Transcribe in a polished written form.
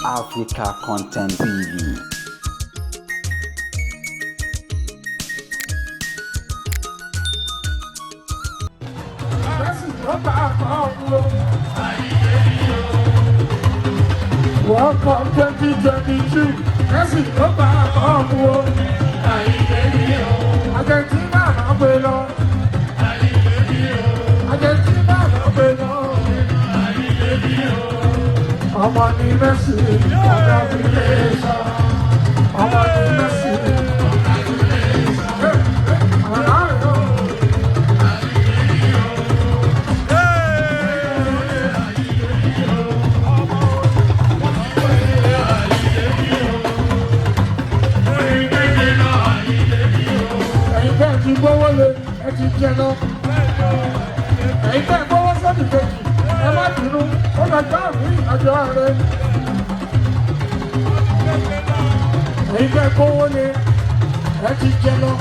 Africa Content TV. Welcome 2022. Messi ló bá ọ̀hún o. Argentina ló gbé lọ. Argentina ló gbé lọ. Ọmọ ní Messi, ọ̀gá mi lè sọ. Ọmọ ní Messi, ọ̀gá mi lè sọ. Ọ̀gá mi lè sọ. Ti gbówó lé ẹ ti jẹ lọ ẹ̀yin tẹ́ gbówó sọ́dún kejì ẹ má bínú ó lọ gbá àmì àjọ rẹ ẹ̀yin tẹ́ gbówó lé ẹ ti jẹ lọ.